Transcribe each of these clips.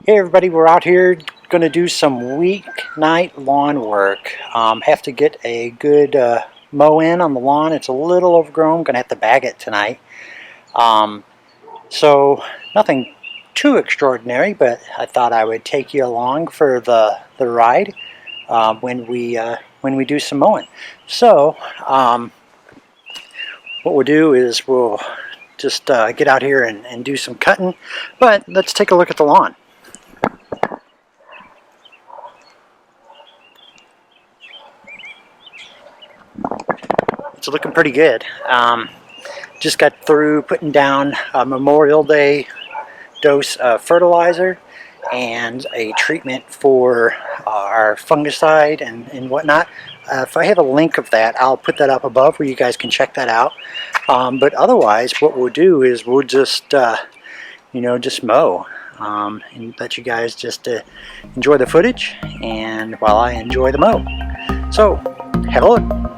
Hey everybody, we're out here going to do some weeknight lawn work. Have to get a good mow in on the lawn. It's a little overgrown, going to have to bag it tonight. So nothing too extraordinary, but I thought I would take you along for the ride when we do some mowing. So what we'll do is we'll just get out here and do some cutting, but let's take a look at the lawn. It's looking pretty good. Just got through putting down a Memorial Day dose of fertilizer and a treatment for our fungicide and whatnot. If I have a link of that, I'll put that up above where you guys can check that out. But otherwise, what we'll do is we'll just, just mow and let you guys just enjoy the footage, and while I enjoy the mow. So, have a look.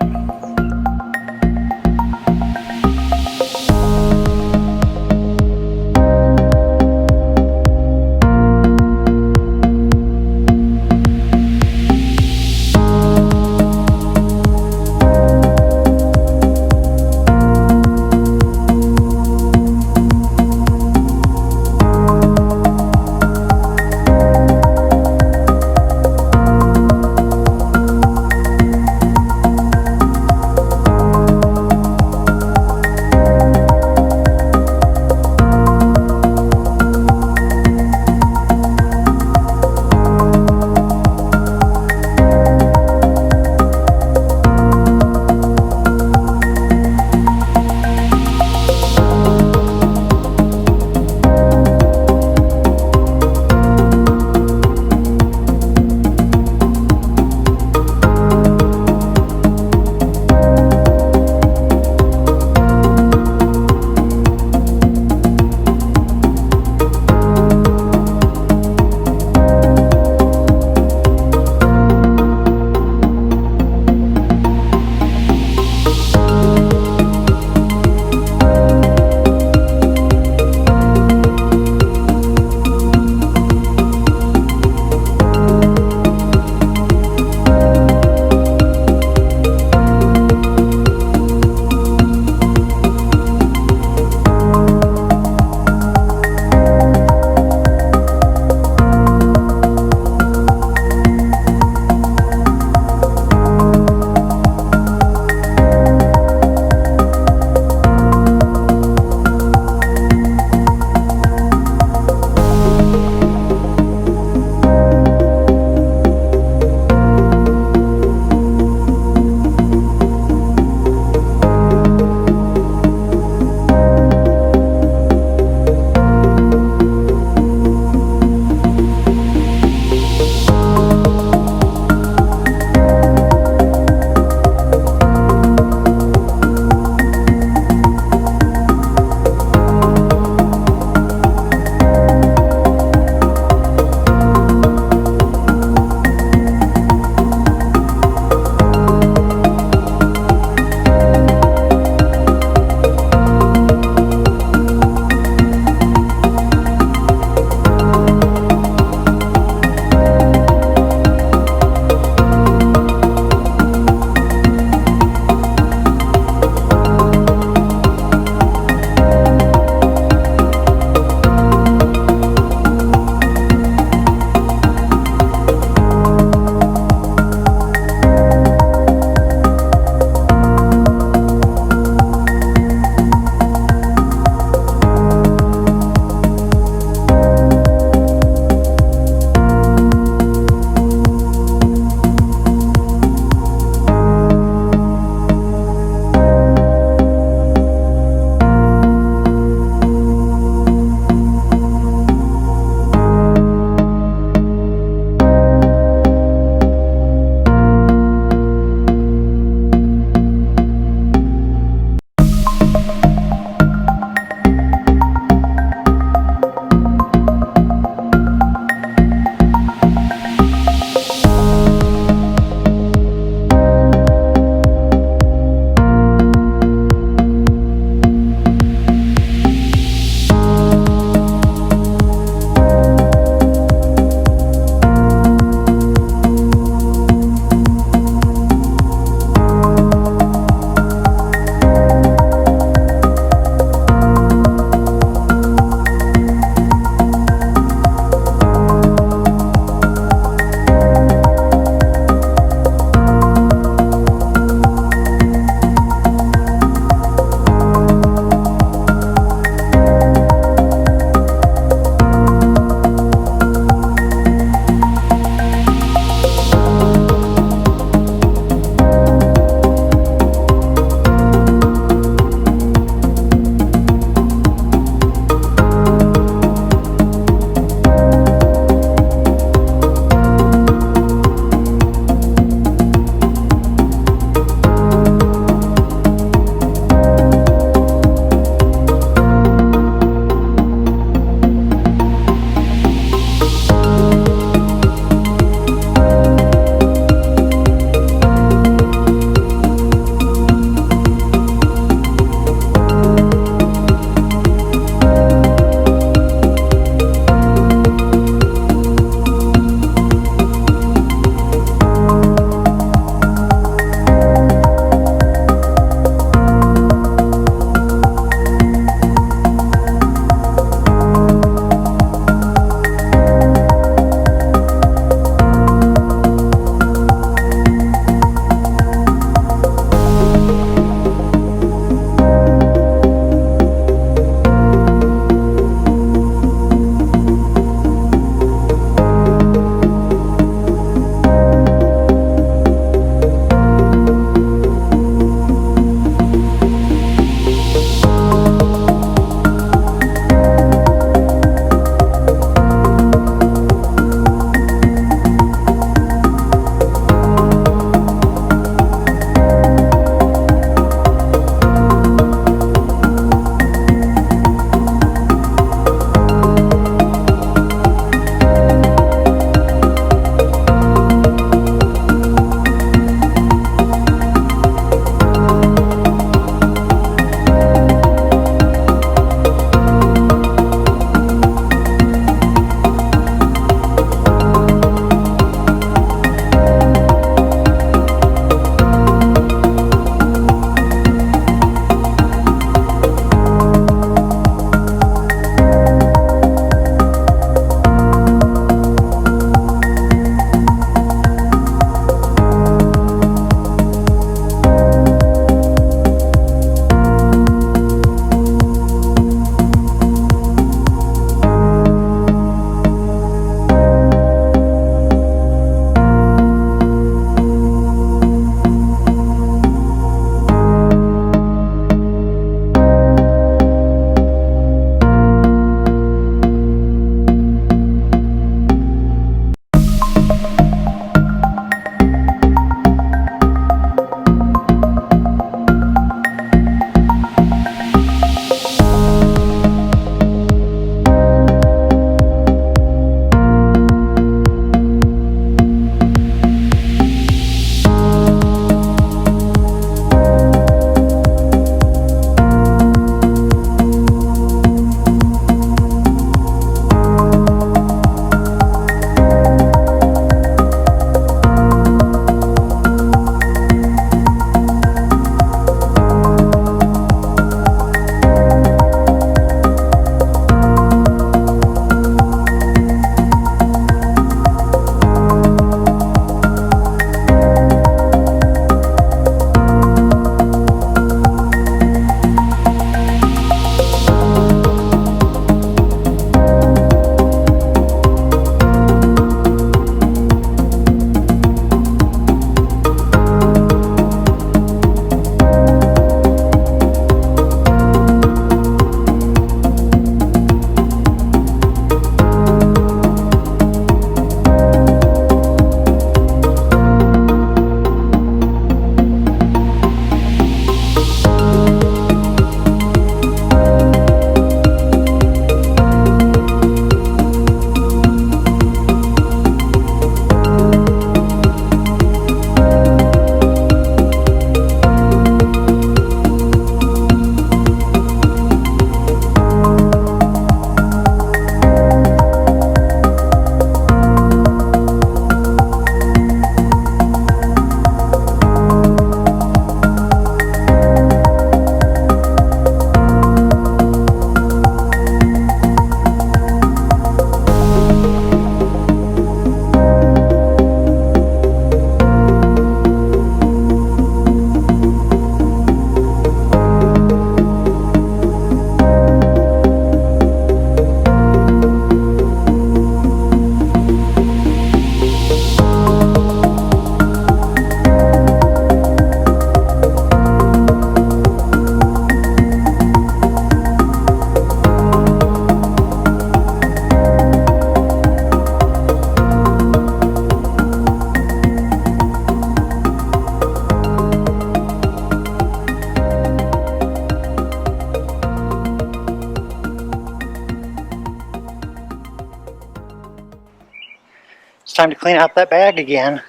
It's time to clean out that bag again.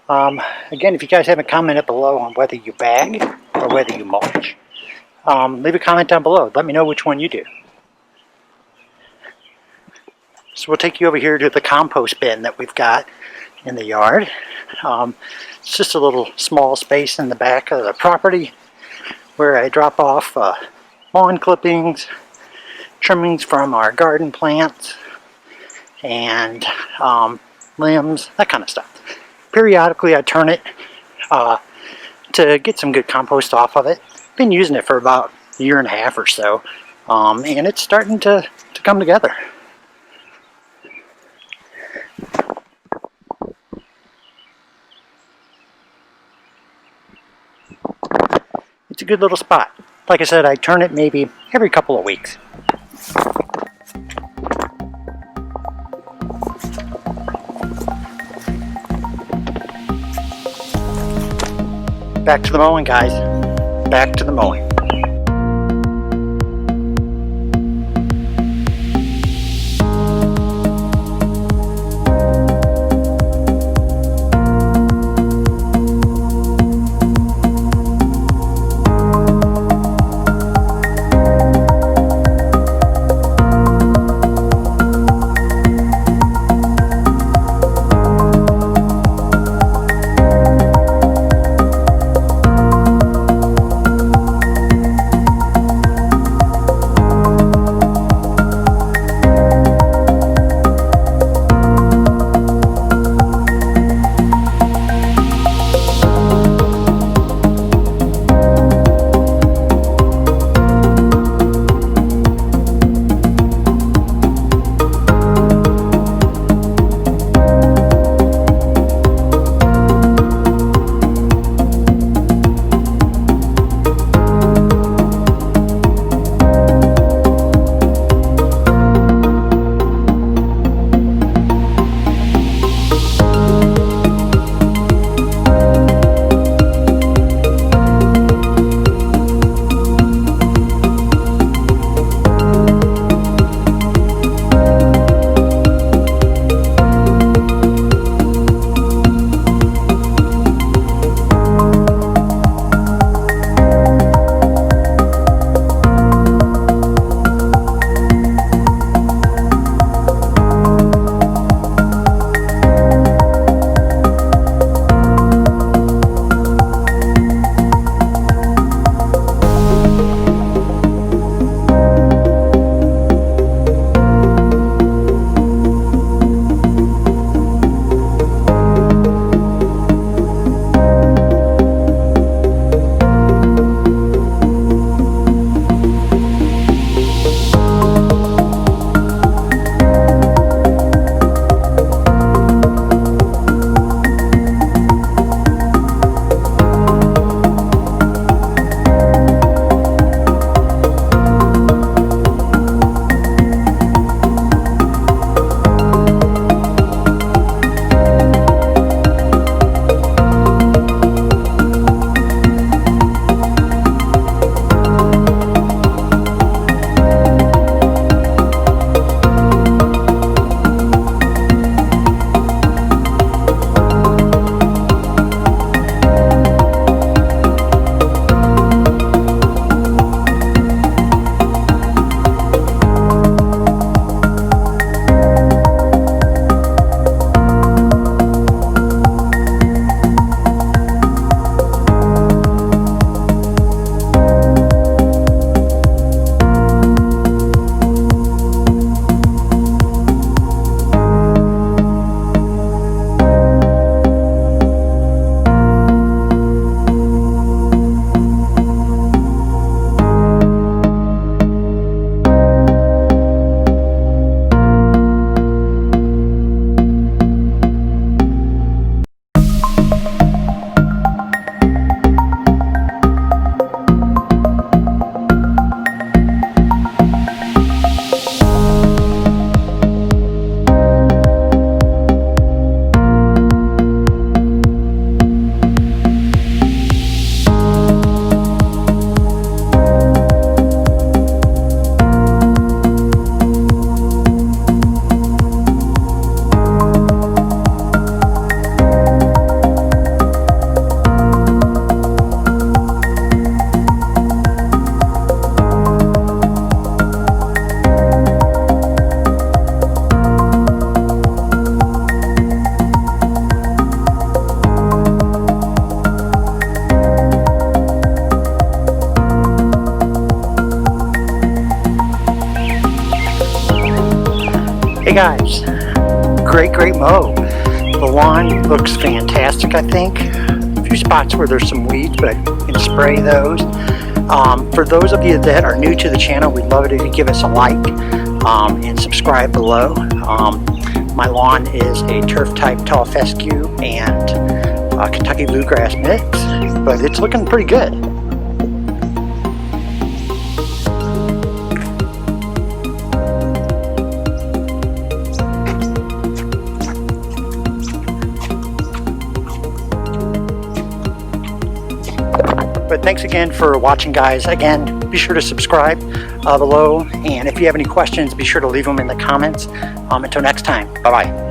Again, if you guys haven't commented below on whether you bag or whether you mulch, leave a comment down below. Let me know which one you do. So we'll take you over here to the compost bin that we've got in the yard. It's just a little small space in the back of the property where I drop off lawn clippings, trimmings from our garden plants, and limbs, that kind of stuff. Periodically I turn it to get some good compost off of it. Been using it for about a year and a half or so, and it's starting to come together. It's a good little spot. Like I said, I turn it maybe every couple of weeks. Back to the mowing, guys. Back to the mowing. Hey guys, great mow. The lawn looks fantastic, I think. A few spots where there's some weeds, but I can spray those. For those of you that are new to the channel, we'd love it if you give us a like and subscribe below. My lawn is a turf type tall fescue and Kentucky bluegrass mix, but it's looking pretty good. But thanks again for watching, guys. Again, be sure to subscribe below, and if you have any questions, be sure to leave them in the comments. Until next time, bye-bye.